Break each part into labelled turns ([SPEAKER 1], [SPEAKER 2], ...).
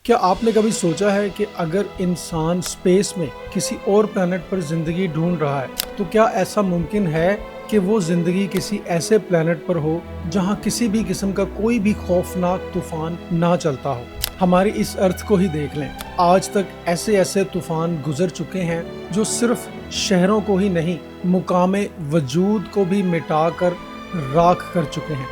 [SPEAKER 1] کیا آپ نے کبھی سوچا ہے کہ اگر انسان اسپیس میں کسی اور پلانٹ پر زندگی ڈھونڈ رہا ہے تو کیا ایسا ممکن ہے کہ وہ زندگی کسی ایسے پلانٹ پر ہو جہاں کسی بھی قسم کا کوئی بھی خوفناک طوفان نہ چلتا ہو؟ ہماری اس ارتھ کو ہی دیکھ لیں، آج تک ایسے طوفان گزر چکے ہیں جو صرف شہروں کو ہی نہیں، مقام وجود کو بھی مٹا کر راکھ کر چکے ہیں۔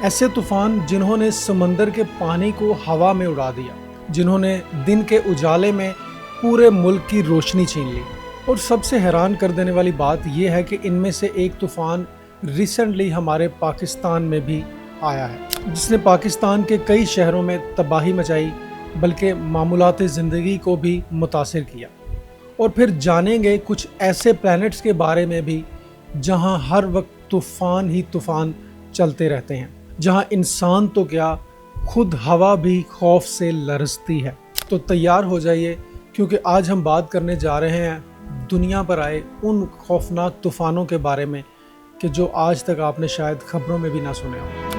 [SPEAKER 1] ایسے طوفان جنہوں نے سمندر کے پانی کو ہوا میں اڑا دیا، جنہوں نے دن کے اجالے میں پورے ملک کی روشنی چھین لی۔ اور سب سے حیران کر دینے والی بات یہ ہے کہ ان میں سے ایک طوفان ریسنٹلی ہمارے پاکستان میں بھی آیا ہے، جس نے پاکستان کے کئی شہروں میں تباہی مچائی، بلکہ معمولات زندگی کو بھی متاثر کیا۔ اور پھر جانیں گے کچھ ایسے پلانٹس کے بارے میں بھی جہاں ہر وقت طوفان ہی طوفان چلتے رہتے ہیں، جہاں انسان تو کیا، خود ہوا بھی خوف سے لرزتی ہے۔ تو تیار ہو جائیے، کیونکہ آج ہم بات کرنے جا رہے ہیں دنیا پر آئے ان خوفناک طوفانوں کے بارے میں کہ جو آج تک آپ نے شاید خبروں میں بھی نہ سنے ہوں۔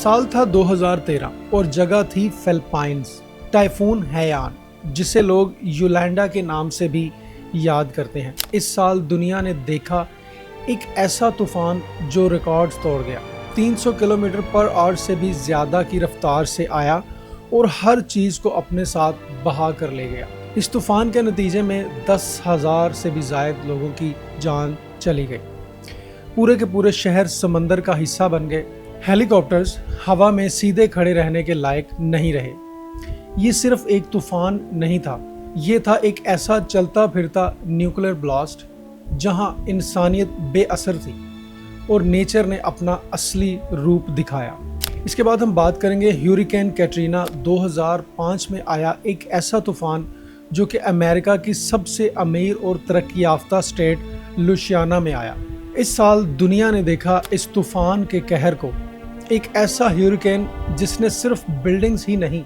[SPEAKER 1] سال تھا 2013 اور جگہ تھی فلپائنز۔ ٹائفون ہیان، جسے لوگ یولینڈا کے نام سے بھی یاد کرتے ہیں، اس سال دنیا نے دیکھا ایک ایسا طوفان جو ریکارڈز توڑ گیا۔ 300 کلومیٹر پر آور سے بھی زیادہ کی رفتار سے آیا اور ہر چیز کو اپنے ساتھ بہا کر لے گیا۔ اس طوفان کے نتیجے میں 10,000 سے بھی زائد لوگوں کی جان چلی گئی۔ پورے کے پورے شہر سمندر کا حصہ بن گئے۔ ہیلی کاپٹرز ہوا میں سیدھے کھڑے رہنے کے لائق نہیں رہے۔ یہ صرف ایک طوفان نہیں تھا، یہ تھا ایک ایسا چلتا پھرتا نیوکلیر بلاسٹ جہاں انسانیت بے اثر تھی اور نیچر نے اپنا اصلی روپ دکھایا۔ اس کے بعد ہم بات کریں گے ہیوریکین کیٹرینا۔ 2005 میں آیا ایک ایسا طوفان جو کہ امریکہ کی سب سے امیر اور ترقی یافتہ اسٹیٹ لوئزیانا میں آیا۔ اس سال دنیا نے دیکھا اس طوفان کے قہر کو، ایک ایسا ہیوریکین جس نے صرف بلڈنگز ہی نہیں،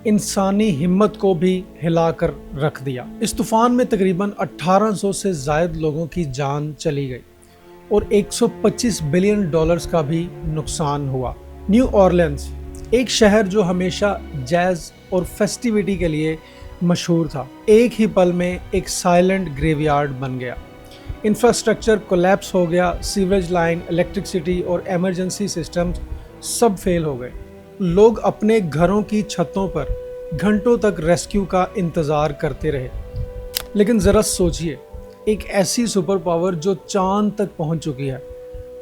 [SPEAKER 1] انسانی ہمت کو بھی ہلا کر رکھ دیا۔ اس طوفان میں تقریباً 1800 سے زائد لوگوں کی جان چلی گئی اور $125 بلین کا بھی نقصان ہوا۔ نیو اورلینز، ایک شہر جو ہمیشہ جیز اور فیسٹیوٹی کے لیے مشہور تھا، ایک ہی پل میں ایک سائلنٹ گریو یارڈ بن گیا۔ انفراسٹرکچر کولیپس ہو گیا، سیوریج لائن، الیکٹرسٹی اور ایمرجنسی سسٹمز سب فیل ہو گئے۔ لوگ اپنے گھروں کی چھتوں پر گھنٹوں تک ریسکیو کا انتظار کرتے رہے۔ لیکن ذرا سوچئے، ایک ایسی سپر پاور جو چاند تک پہنچ چکی ہے،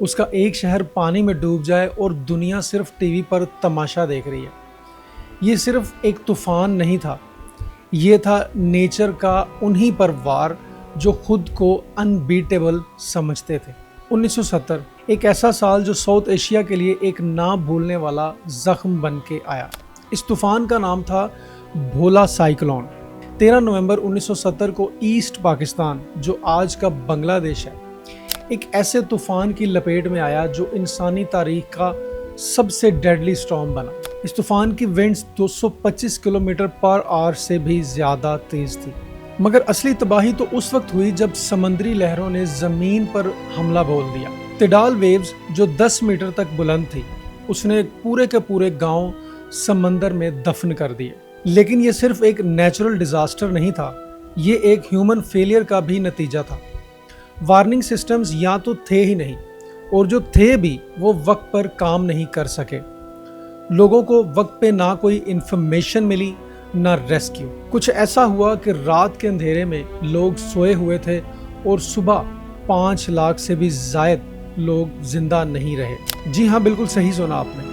[SPEAKER 1] اس کا ایک شہر پانی میں ڈوب جائے اور دنیا صرف ٹی وی پر تماشا دیکھ رہی ہے۔ یہ صرف ایک طوفان نہیں تھا، یہ تھا نیچر کا انہی پر وار جو خود کو انبیٹیبل سمجھتے تھے۔ 1970 ایک ایسا سال جو ساؤتھ ایشیا کے لیے ایک نہ بھولنے والا زخم بن کے آیا۔ اس طوفان کا نام تھا بھولا سائیکلون۔ 13 نومبر 1970 کو ایسٹ پاکستان، جو آج کا بنگلہ دیش ہے، ایک ایسے طوفان کی لپیٹ میں آیا جو انسانی تاریخ کا سب سے ڈیڈلی سٹارم بنا۔ اس طوفان کی ونڈز 225 کلومیٹر پر آور سے بھی زیادہ تیز تھی۔ مگر اصلی تباہی تو اس وقت ہوئی جب سمندری لہروں نے زمین پر حملہ بول دیا۔ تیڈال ویوز جو 10 میٹر تک بلند تھی، اس نے پورے کے پورے گاؤں سمندر میں دفن کر دیے۔ لیکن یہ صرف ایک نیچرل ڈیزاسٹر نہیں تھا، یہ ایک ہیومن فیلئر کا بھی نتیجہ تھا۔ وارننگ سسٹمز یا تو تھے ہی نہیں، اور جو تھے بھی وہ وقت پر کام نہیں کر سکے۔ لوگوں کو وقت پہ نہ کوئی انفارمیشن ملی، نہ ریسکیو۔ کچھ ایسا ہوا کہ رات کے اندھیرے میں لوگ سوئے ہوئے تھے اور صبح 5 لاکھ سے بھی زائد لوگ زندہ نہیں رہے۔ جی ہاں، بالکل صحیح سنا آپ نے،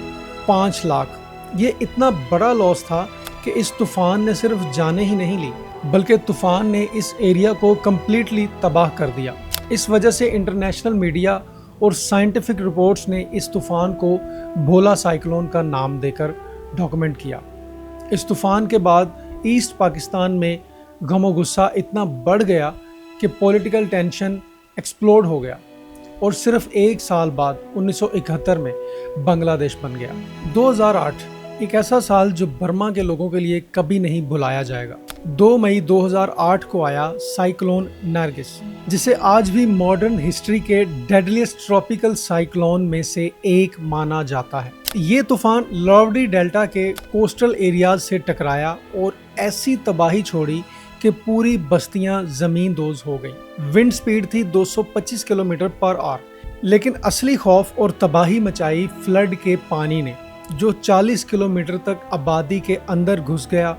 [SPEAKER 1] 5 لاکھ۔ یہ اتنا بڑا لاس تھا کہ اس طوفان نے صرف جانیں ہی نہیں لی، بلکہ طوفان نے اس ایریا کو کمپلیٹلی تباہ کر دیا۔ اس وجہ سے انٹرنیشنل میڈیا اور سائنٹیفک رپورٹس نے اس طوفان کو بھولا سائیکلون کا نام دے کر ڈاکومنٹ کیا۔ اس طوفان کے بعد ایسٹ پاکستان میں غم و غصہ اتنا بڑھ گیا کہ پولیٹیکل ٹینشن ایکسپلوڈ ہو گیا اور صرف ایک سال بعد 1971 میں بنگلہ دیش بن گیا۔ 2008 ایک ایسا سال جو برما کے لوگوں کے لیے کبھی نہیں بھلایا جائے گا۔ 2 مئی 2008 کو آیا سائیکلون نرگس، جسے آج بھی ماڈرن ہسٹری کے ڈیڈلیسٹ ٹراپیکل سائیکلون میں سے ایک مانا جاتا ہے۔ یہ طوفان لاوڈی ڈیلٹا کے کوسٹل ایریاز سے ٹکرایا اور ایسی تباہی چھوڑی کہ پوری بستیاں زمین دوز ہو گئیں۔ ونڈ سپیڈ تھی 225 کلومیٹر پر آور، لیکن اصلی خوف اور تباہی مچائی فلڈ کے پانی نے، جو 40 کلومیٹر تک آبادی کے اندر گھس گیا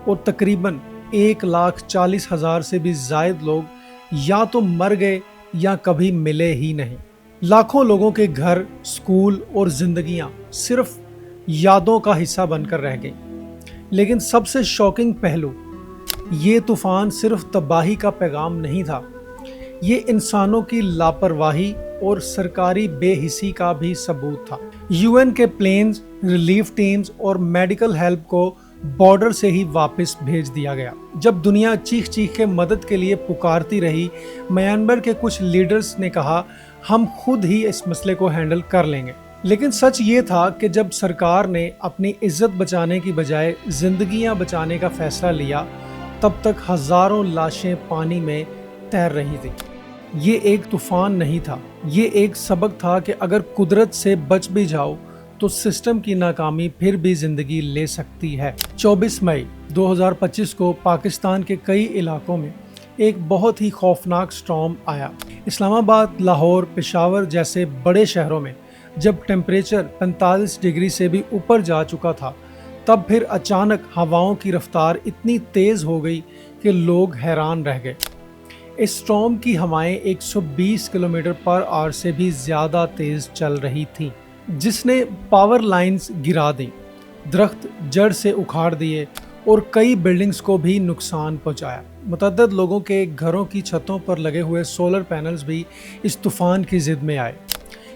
[SPEAKER 1] اور تقریباً 1,40,000 سے بھی زائد لوگ یا تو مر گئے یا کبھی ملے ہی نہیں۔ لاکھوں لوگوں کے گھر، سکول اور زندگیاں صرف یادوں کا حصہ بن کر رہ گئیں۔ لیکن سب سے شاکنگ پہلو، یہ طوفان صرف تباہی کا پیغام نہیں تھا، یہ انسانوں کی لاپرواہی اور سرکاری بے حسی کا بھی ثبوت تھا۔ UN کے پلینز، ریلیف ٹیمز اور میڈیکل ہیلپ کو بارڈر سے ہی واپس بھیج دیا گیا۔ جب دنیا چیخ چیخ کے مدد کے لیے پکارتی رہی، میانمار کے کچھ لیڈرز نے کہا ہم خود ہی اس مسئلے کو ہینڈل کر لیں گے۔ لیکن سچ یہ تھا کہ جب سرکار نے اپنی عزت بچانے کی بجائے زندگیاں بچانے کا فیصلہ لیا، تب تک ہزاروں لاشیں پانی میں تیر رہی تھی۔ یہ ایک طوفان نہیں تھا، یہ ایک سبق تھا کہ اگر قدرت سے بچ بھی جاؤ تو سسٹم کی ناکامی پھر بھی زندگی لے سکتی ہے۔ 24 مئی 2025 کو پاکستان کے کئی علاقوں میں ایک بہت ہی خوفناک سٹارم آیا۔ اسلام آباد، لاہور، پشاور جیسے بڑے شہروں میں جب ٹیمپریچر 45 ڈگری سے بھی اوپر جا چکا تھا، تب پھر اچانک ہواؤں کی رفتار اتنی تیز ہو گئی کہ لوگ حیران رہ گئے۔ اس سٹارم کی ہوائیں 120 کلومیٹر پر آور سے بھی زیادہ تیز چل رہی تھیں، جس نے پاور لائنز گرا دیں، درخت جڑ سے اکھاڑ دیے اور کئی بلڈنگز کو بھی نقصان پہنچایا۔ متعدد لوگوں کے گھروں کی چھتوں پر لگے ہوئے سولر پینلز بھی اس طوفان کی زد میں آئے۔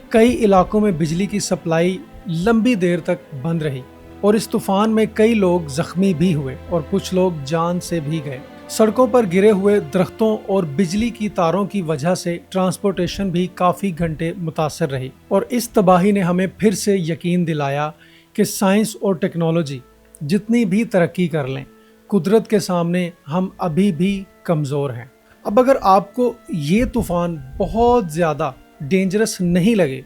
[SPEAKER 1] کئی علاقوں میں بجلی کی سپلائی لمبی دیر تک بند رہی اور اس طوفان میں کئی لوگ زخمی بھی ہوئے اور کچھ لوگ جان سے بھی گئے۔ سڑکوں پر گرے ہوئے درختوں اور بجلی کی تاروں کی وجہ سے ٹرانسپورٹیشن بھی کافی گھنٹے متاثر رہی، اور اس تباہی نے ہمیں پھر سے یقین دلایا کہ سائنس اور ٹیکنالوجی جتنی بھی ترقی کر لیں، قدرت کے سامنے ہم ابھی بھی کمزور ہیں۔ اب اگر آپ کو یہ طوفان بہت زیادہ ڈینجرس نہیں لگے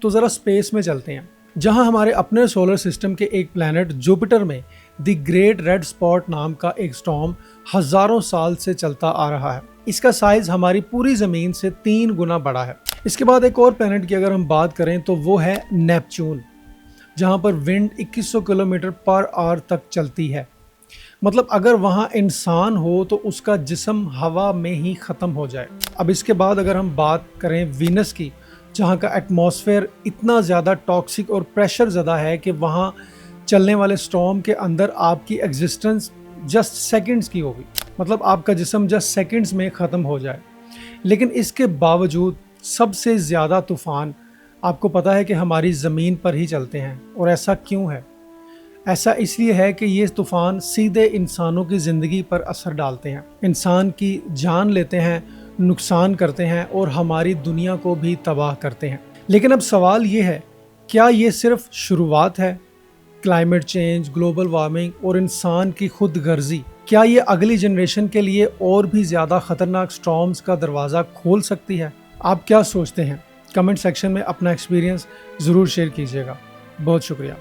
[SPEAKER 1] تو ذرا اسپیس میں چلتے ہیں، جہاں ہمارے اپنے سولر سسٹم کے ایک پلانٹ جوپیٹر میں دی گریٹ ریڈ اسپاٹ نام کا ایک سٹارم ہزاروں سال سے چلتا آ رہا ہے۔ اس کا سائز ہماری پوری زمین سے 3 گنا بڑا ہے۔ اس کے بعد ایک اور پلانٹ کی اگر ہم بات کریں تو وہ ہے نیپچون، جہاں پر ونڈ 2100 کلومیٹر پر آور تک چلتی ہے۔ مطلب اگر وہاں انسان ہو تو اس کا جسم ہوا میں ہی ختم ہو جائے۔ اب اس کے بعد اگر ہم بات کریں وینس کی، جہاں کا ایٹماسفیئر اتنا زیادہ ٹاکسک اور پریشر زدہ ہے کہ وہاں چلنے والے سٹارم کے اندر آپ کی ایگزسٹنس جسٹ سیکنڈز کی ہوگی، مطلب آپ کا جسم جسٹ سیکنڈز میں ختم ہو جائے۔ لیکن اس کے باوجود سب سے زیادہ طوفان آپ کو پتہ ہے کہ ہماری زمین پر ہی چلتے ہیں، اور ایسا کیوں ہے؟ ایسا اس لیے ہے کہ یہ طوفان سیدھے انسانوں کی زندگی پر اثر ڈالتے ہیں، انسان کی جان لیتے ہیں، نقصان کرتے ہیں اور ہماری دنیا کو بھی تباہ کرتے ہیں۔ لیکن اب سوال یہ ہے، کیا یہ صرف شروعات ہے؟ کلائمیٹ چینج، گلوبل وارمنگ اور انسان کی خود غرضی، کیا یہ اگلی جنریشن کے لیے اور بھی زیادہ خطرناک سٹارمز کا دروازہ کھول سکتی ہے؟ آپ کیا سوچتے ہیں؟ کمنٹ سیکشن میں اپنا ایکسپیرینس ضرور شیئر کیجیے گا۔ بہت شکریہ۔